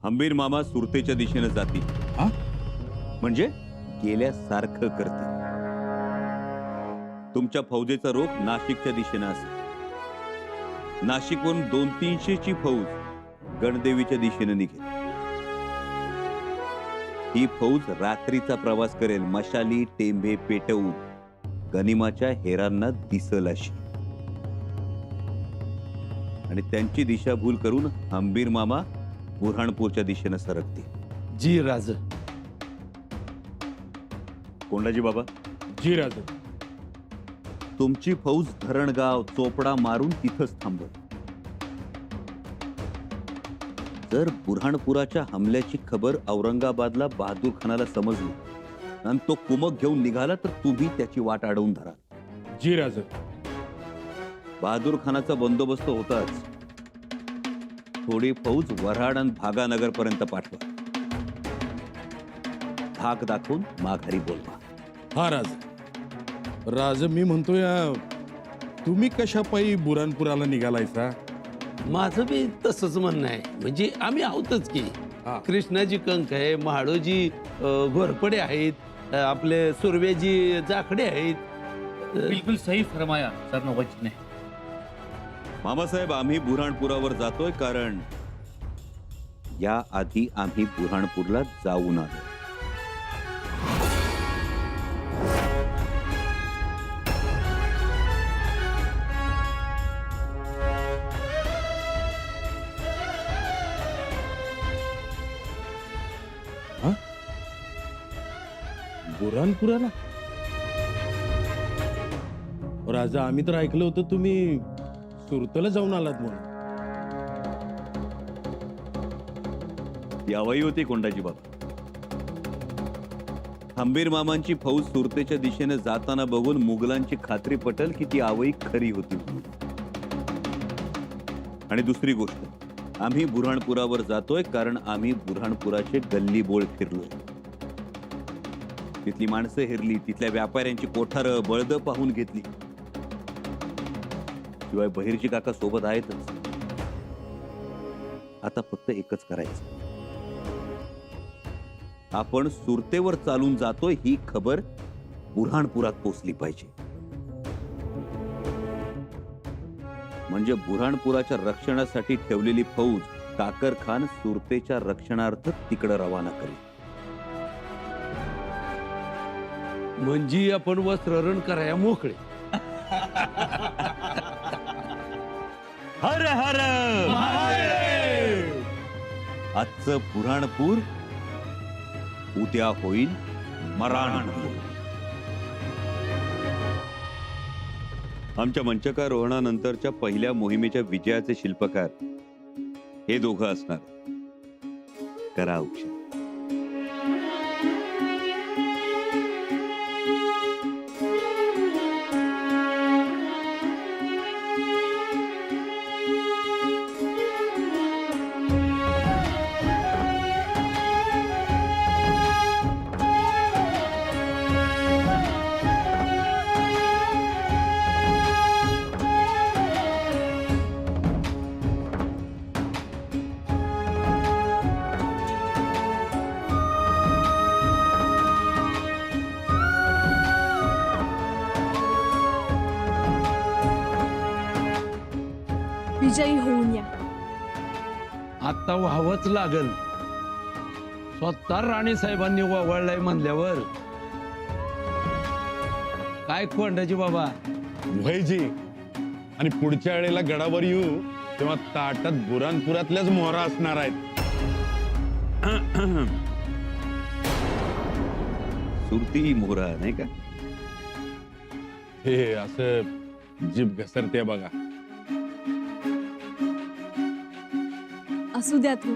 हंबीर मामा सुरतेच्या दिशेने जातील. हा? म्हणजे गेल्यासारखं करतील. तुमच्या फौजेचा रोख नाशिकच्या दिशेने असेल. नाशिकवरून 200-300ची फौज गणदेवीच्या दिशेने निघेल. ही फौज रात्रीचा प्रवास करेल, मशाली टेंबे पेटवून गनिमाच्या हेरांना दिसल अशी. आणि त्यांची दिशाभूल करून हंबीर मामा बुऱ्हाणपूरच्या दिशेने सरकतील. जी राज. कोंडाजी बाबा, जी राज. तुमची फौज धरणगाव चोपडा मारून तिथंच थांबल. जर बुऱ्हाणपुराच्या हमल्याची खबर औरंगाबादला बहादूर खानाला समजली आणि तो कुमक घेऊन निघाला तर तुम्ही त्याची वाट अडवून धरा. जी राज. बहादूर खानाचा बंदोबस्त होताच. थोडी फौज वऱ्हाड आणि भागानगर पर्यंत पाठवा. धाक दाखवून माघारी बोलवा. हा राज. राज, मी म्हणतोय तुम्ही कशा पायी बुऱ्हाणपुराला निघालायचा? माझं बी तसंच म्हणणं आहे. म्हणजे आम्ही आहोतच की. हा. कृष्णाजी कंक आहे, महाडोजी घोरपडे आहेत, आपले सुर्वेजी जाखडे आहेत. बिल्कुल सही फरमाया सर नवाजी ने. मामासाहेब, आम्ही बुऱ्हाणपुरावर जातोय कारण या आधी आम्ही बुऱ्हाणपूरला जाऊन आलो. बुऱ्हाणपुराला? राजा, आम्ही तर ऐकलं होतं तुम्ही सुरतेला जाऊन आलात म्हणून. यावाई होती कोंडाजी बाबा. हंबीर मामांची फौज सुरतेच्या दिशेने जाताना बघून मुघलांची खात्री पटल की ती आवई खरी होती म्हणून. आणि दुसरी गोष्ट, आम्ही बुऱ्हाणपुरावर जातोय कारण आम्ही बुऱ्हाणपुराचे गल्ली बोळ फिरलोय. तिथली माणसं हेरली, तिथल्या व्यापाऱ्यांची कोठारं बळद पाहून घेतली. शिवाय बहिर्जी काका सोबत आहेतच. आता फक्त एकच करायचं. आपण सुरतेवर चालून जातोय ही खबर बुऱ्हाणपुरात पोचली पाहिजे. म्हणजे बुऱ्हाणपुराच्या रक्षणासाठी ठेवलेली फौज काकर खान सुरतेच्या रक्षणार्थ तिकडे रवाना करेल. म्हणजे आपण वस्त्रहरण कराया मोकळे. हर हर आजचं बुऱ्हाणपूर उद्या होईल मराणपूर. आमच्या मंचकारोहणानंतरच्या पहिल्या मोहिमेच्या विजयाचे शिल्पकार हे दोघं असणार. करा औक्षण. विजयी होऊन या. आता व्हावंच लागल. स्वतः राणी साहेबांनी वळलाय म्हणल्यावर काय कोंडाजी बाबा. भयजी, आणि पुढच्या वेळेला गडावर येऊ तेव्हा ताटात बुऱ्हाणपुरातल्याच मोहरा असणार आहेत. सुरती मोहरा नाही का? हे असं जीभ घसरते बघा. असू द्या तू.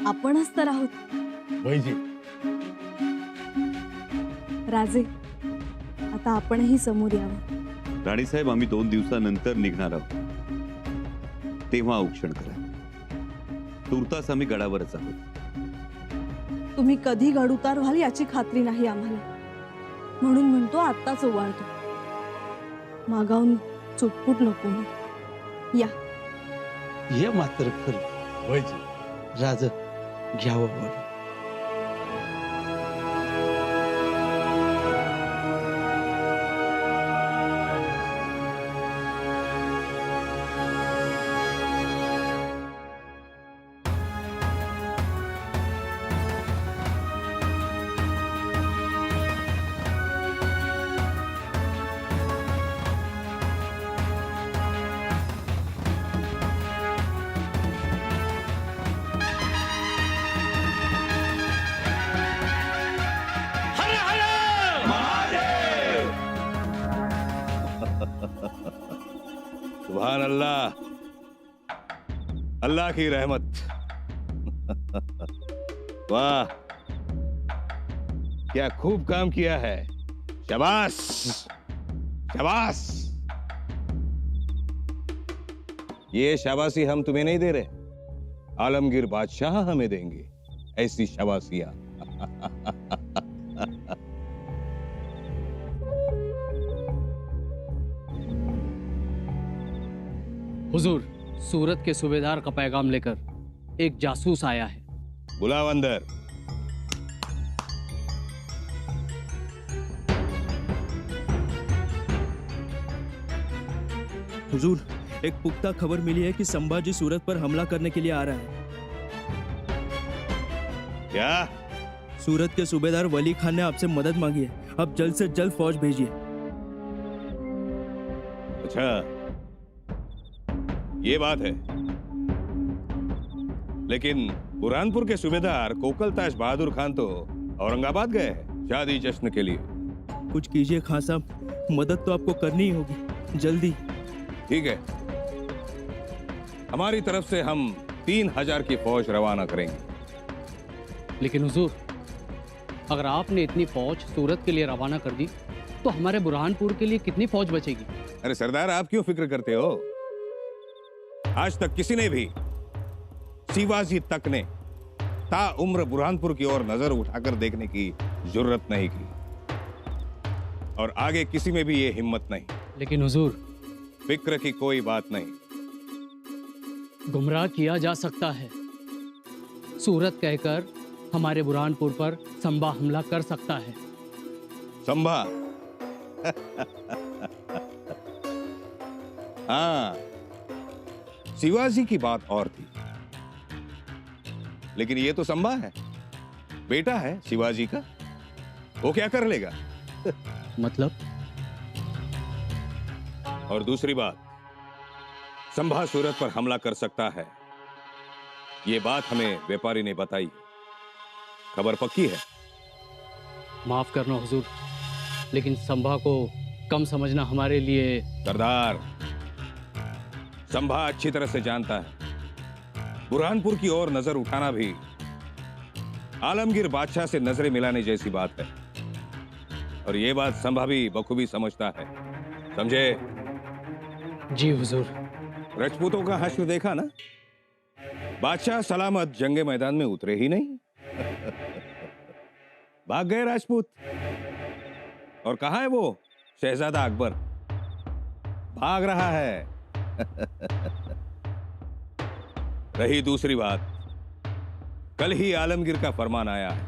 आपणच तर आहोत. भयजी, राजे, आता आपणही समोर यावं. राणीसाहेब, आम्ही 2 दिवसानंतर निघणार आहोत. तेव्हा औक्षण करा. तुर्तास आम्ही गडावरच आहोत. तुम्ही कधी गडउतार व्हाल याची खात्री नाही आम्हाला. म्हणून म्हणतो आत्ताच ओवाळतो. मागावून चुटपुट नको मग. या. हे मात्र खरं. भयजी. राज, घ्या हो बाबा. सुभान अल्लाह, अल्लाह की रहमत. वाह, क्या खूब काम किया है. शाबाश शाबाश. ये शाबाशी हम तुम्हें नहीं दे रहे, आलमगीर बादशाह हमें देंगे ऐसी शाबाशियां. हुजूर, सूरत के सूबेदार का पैगाम लेकर एक जासूस आया है. बुलाओ अंदर. हुजूर, एक पुख्ता खबर मिली है कि संभाजी सूरत पर हमला करने के लिए आ रहा है. क्या? सूरत के सूबेदार वली खान ने आपसे मदद मांगी है. अब जल्द से जल्द फौज भेजिए. अच्छा, ये बात है. लेकिन बुरहानपुर के सूबेदार कोकलताश बहादुर खान तो औरंगाबाद गए हैं शादी जश्न के लिए. कुछ कीजिए खान साहब, मदद तो आपको करनी ही होगी, जल्दी. ठीक है, हमारी तरफ से हम 3000 की फौज रवाना करेंगे. लेकिन हुजूर, अगर आपने इतनी फौज सूरत के लिए रवाना कर दी तो हमारे बुरहानपुर के लिए कितनी फौज बचेगी? अरे सरदार, आप क्यों फिक्र करते हो? आज तक किसी ने भी, शिवाजी तक ने ताउम्र बुरहानपुर की ओर नजर उठाकर देखने की जरूरत नहीं की, और आगे किसी में भी ये हिम्मत नहीं. लेकिन हुजूर, फिक्र की कोई बात नहीं. गुमराह किया जा सकता है. सूरत कहकर हमारे बुरहानपुर पर संभा हमला कर सकता है. संभा? हाँ, शिवाजी की बात और थी, लेकिन ये तो संभा है, बेटा है शिवाजी का. वो क्या कर लेगा? मतलब? और दूसरी बात, संभा सूरत पर हमला कर सकता है, ये बात हमें व्यापारी ने बताई. खबर पक्की है. माफ करना हुजूर, लेकिन संभा को कम समझना हमारे लिए. सरदार, संभा अच्छी तरह से जानता है, बुरहानपुर की ओर नजर उठाना भी आलमगीर बादशाह से नजरें मिलाने जैसी बात है, और ये बात संभा भी बखूबी समझता है. समझे? जी हुजूर. राजपूतों का हश्र देखा ना? बादशाह सलामत जंगे मैदान में उतरे ही नहीं, भाग गए राजपूत. और कहां है वो शहजादा अकबर? भाग रहा है. रही दूसरी बात, कल ही आलमगीर का फरमान आया है,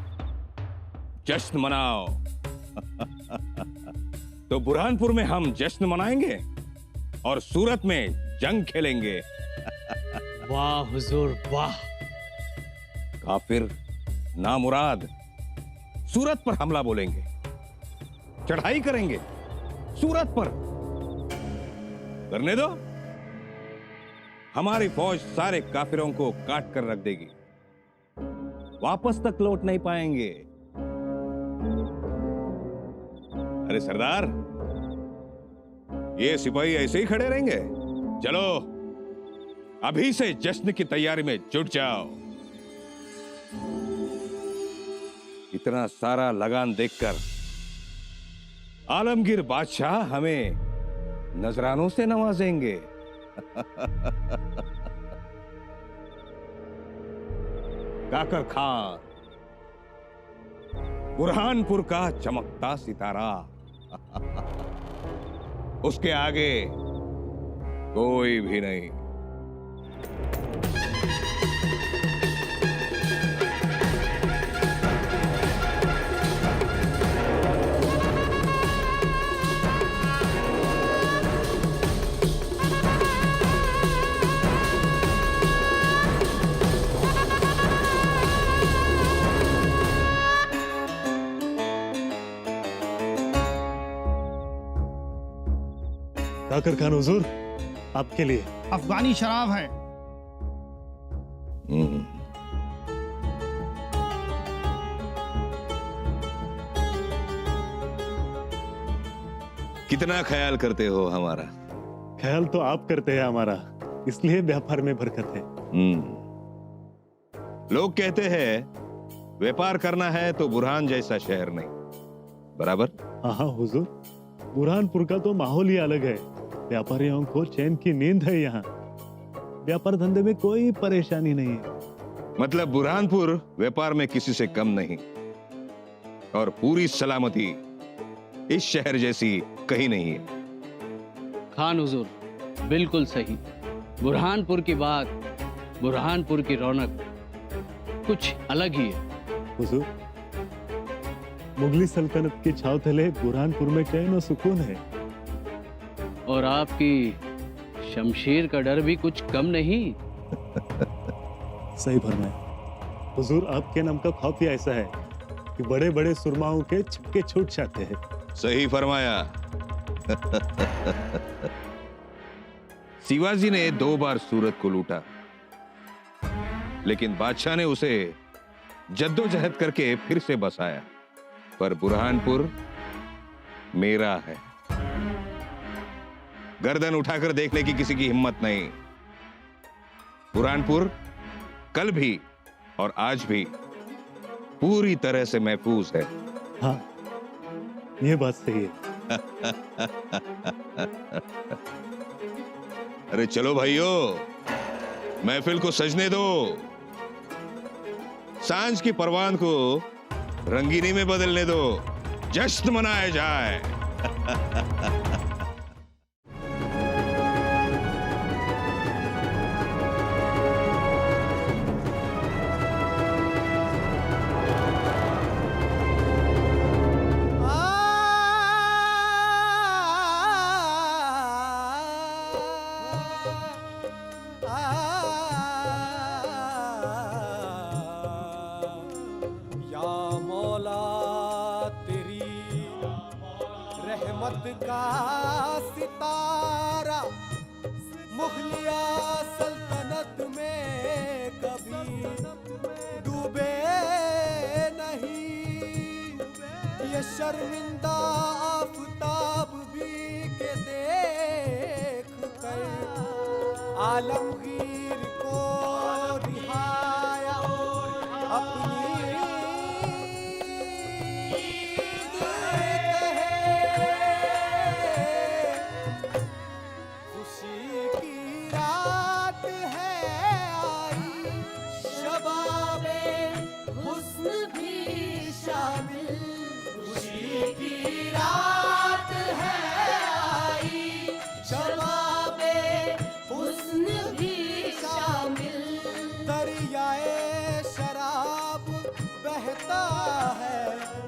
जश्न मनाओ. तो बुरहानपुर में हम जश्न मनाएंगे और सूरत में जंग खेलेंगे. वाह हुजूर वाह. काफिर नामुराद सूरत पर हमला बोलेंगे, चढ़ाई करेंगे सूरत पर. करने दो, हमारी फौज सारे काफिरों को काट कर रख देगी, वापस तक लौट नहीं पाएंगे. अरे सरदार, ये सिपाही ऐसे ही खड़े रहेंगे? चलो अभी से जश्न की तैयारी में जुट जाओ. इतना सारा लगान देखकर आलमगीर बादशाह हमें नजरानों से नवाजेंगे. काकर खान, बुरहानपुर का चमकता सितारा, उसके आगे कोई भी नहीं. राकर खान हुजूर, आपके लिए अफगानी शराब है। कितना ख्याल करते हो हमारा। ख्याल तो आप करते हैं हमारा, इसलिए व्यापार में बरकत है। लोग कहते हैं व्यापार करना है तो बुरहान जैसा शहर नहीं, बराबर? हाँ हुजूर, बुरहानपुर का तो माहौल ही अलग है। व्यापारियों को चैन की नींद है यहाँ। व्यापार धंधे में कोई परेशानी नहीं है। मतलब बुरहानपुर व्यापार में किसी से कम नहीं, और पूरी सलामती इस शहर जैसी कहीं नहीं है। खान हुजूर, बिल्कुल सही। बुरहानपुर की बात, बुरहानपुर की रौनक कुछ अलग ही है। हुजूर, मुगली सल्तनत की छाव तले बुरहानपुर में चैन और सुकून है। और आपकी शमशीर का डर भी कुछ कम नहीं। सही फरमाया हुजूर, आपके नाम का खौफ ही ऐसा है कि बड़े बड़े सुरमाओं के छिपके छूट जाते हैं। सही फरमाया। शिवाजी ने 2 बार सूरत को लूटा, लेकिन बादशाह ने उसे जद्दोजहद करके फिर से बसाया। पर बुरहानपुर मेरा है। गर्दन उठाकर देखने की किसी की हिम्मत नहीं। बुरहानपुर कल भी और आज भी पूरी तरह से महफूज है। हाँ, ये बात सही है। अरे चलो भाइयों, महफिल को सजने दो। सांझ की परवान को रंगीनी में बदलने दो। जश्न मनाया जाए। का सितारा मुगलिया सल्तनत में कभी डूबे नहीं। ये शर्मिंदा आफताब भी के देख कर आलमगीर को रिहाया अपनी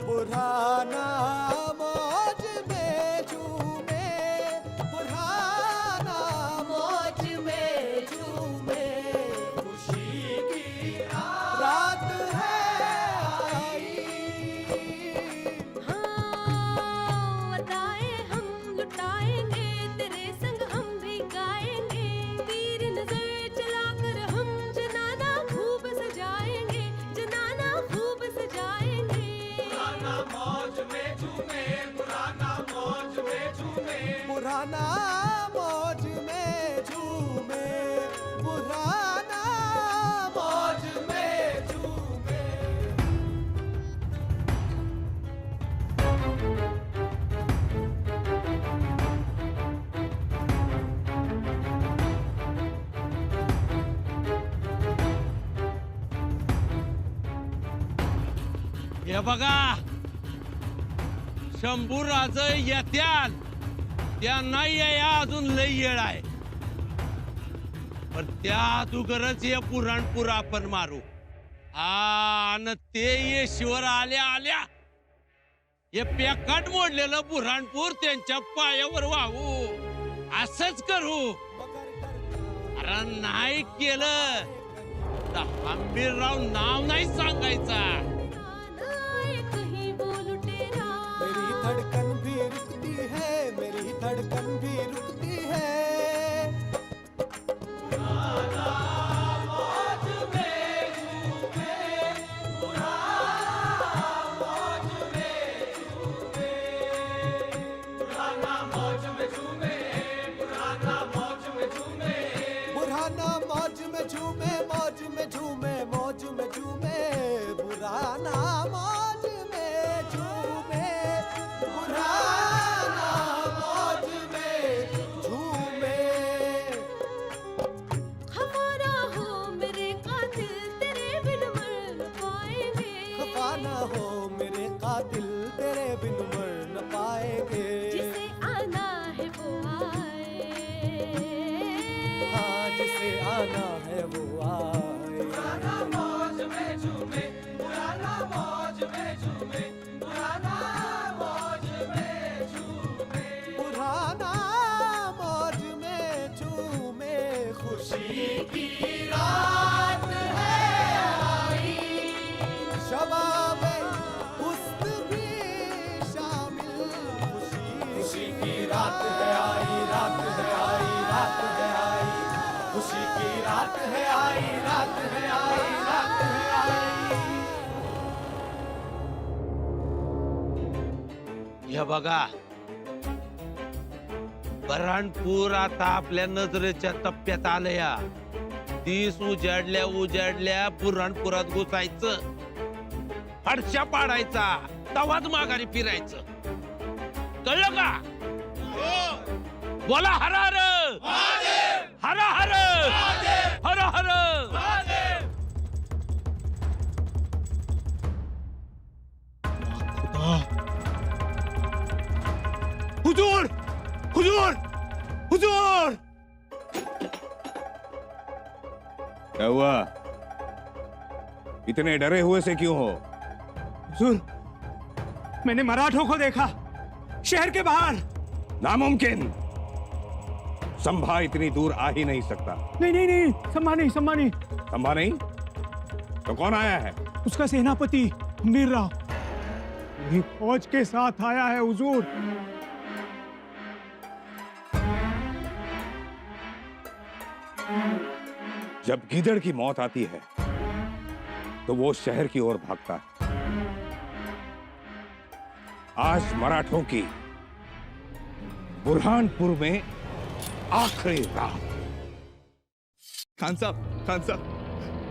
बुरहाना मौज में झूमे, बुरहाना मौज में झूमे। खुशी की रात है आई। हाँ, अदाएं हम लुटाएंगे, तेरे संग हम भी गाएंगे। तीर नजर चलाकर हम जनाना खूब सजाएंगे, जनाना खूब सजाएंगे। मौज में झूमे, बुरहाना मौज में झूमे, बुरहाना मौज में झूमे, बुरहाना मौज में झूमे। हे बघा, शंभूराज येत्याल, त्यांना या अजून लई येळ आहे, पण त्या अगोदरच हे पुराणपूर आपण मारू। आणि ते येशीवर आल्या आल्या हे पेकाट मोडलेलं बुऱ्हाणपूर त्यांच्या पायावर वाहू, असंच करू। अरे नाही केलं तर हंबीरराव नाव नाही सांगायचा। मेरी धड़कन भी रुकती है, मेरी धड़कन भी रुकती हो मेरे कातिल तेरे बिन मर न पाएंगे। जिसे आना है वो आए, हाँ जिसे आना है वो आए। पुराना मौज में झूमे, पुराना मौज में झूमे, पुराना मौज में झूमे, पुराना मौज में झूमे। खुशी की रात है आई, शबाबे हुस्न भी शामिल। खुशी की रात है आई, रात है आई, रात है आई। खुशी की रात है आई, रात है आई, रात है आई। हे बघा, बऱ्हाणपूर आता आपल्या नजरेच्या टप्प्यात आलंया. दिस उजाडल्या उजाडल्या बुऱ्हाणपुरात घुसायचं, फडशा पाडायचा, तवाच माघारी फिरायचं. कळलं का? बोला हर हर हर हर हर हर. हुजूर हुजूर हुजूर. क्या हुआ? इतने डरे हुए से क्यों हो? हुजूर, मैंने मराठों को देखा शहर के बाहर. नामुमकिन, संभा इतनी दूर आ ही नहीं सकता. नहीं नहीं नहीं, संभा नहीं, संभा नहीं. संभा नहीं तो कौन आया है? उसका सेनापति मीर राव पूरी फौज के साथ आया है हुजूर. जब गीदड़ की मौत आती है तो वो शहर की ओर भागता है. आज मराठों की बुरहानपुर में आखिरी रात. खान साहब,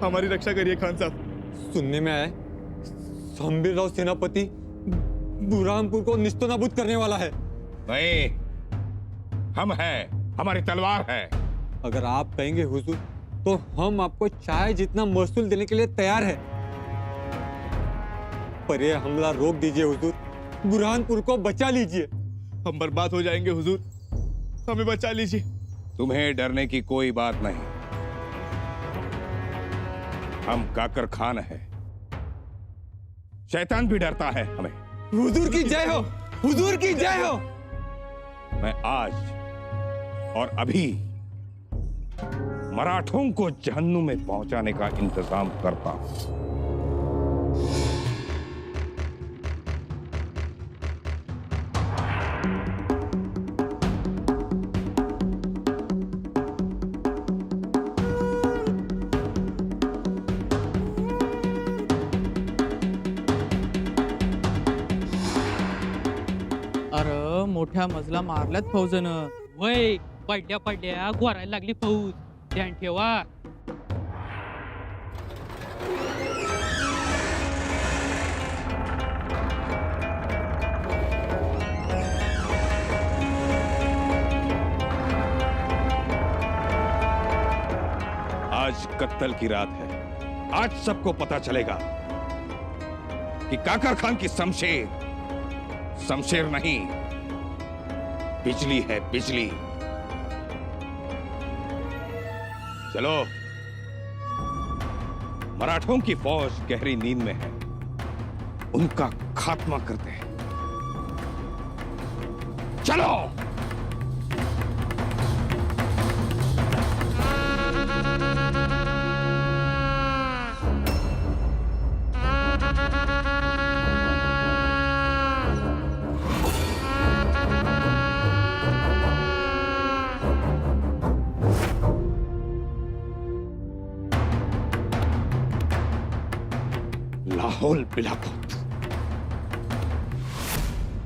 हमारी रक्षा करिए खान साहब. सुनने में आया संबीर राव सेनापति बुरहानपुर को निस्तनाबूद करने वाला है. नहीं, हम हैं, हमारी तलवार है. अगर आप कहेंगे हुजूर तो हम आपको चाहे जितना महसूल देने के लिए तैयार है, पर यह हमला रोक दीजिए हुजूर. बुरहानपुर को बचा लीजिए. हम बर्बाद हो जाएंगे हुजूर, हमें बचा लीजिए. तुम्हें डरने की कोई बात नहीं. हम काकर खान हैं, शैतान भी डरता है हमें. हुजूर की जय हो, हुजूर की जय हो. मैं आज और अभी मराठों को जहन्नुम में पहुंचाने का इंतजाम करता हूं. अरे मोठ्या मजला मारल्यात फौजनं. वय पडल्या पडल्या गोरायला लागली फौज. ध्यान ठेवा. आज कत्ल की रात है. आज सबको पता चलेगा कि काकर खान की शमशेर नहीं, बिजली है, बिजली. चलो, मराठों की फौज गहरी नींद में है, उनका खात्मा करते हैं. चलो. लाहौल बिलाको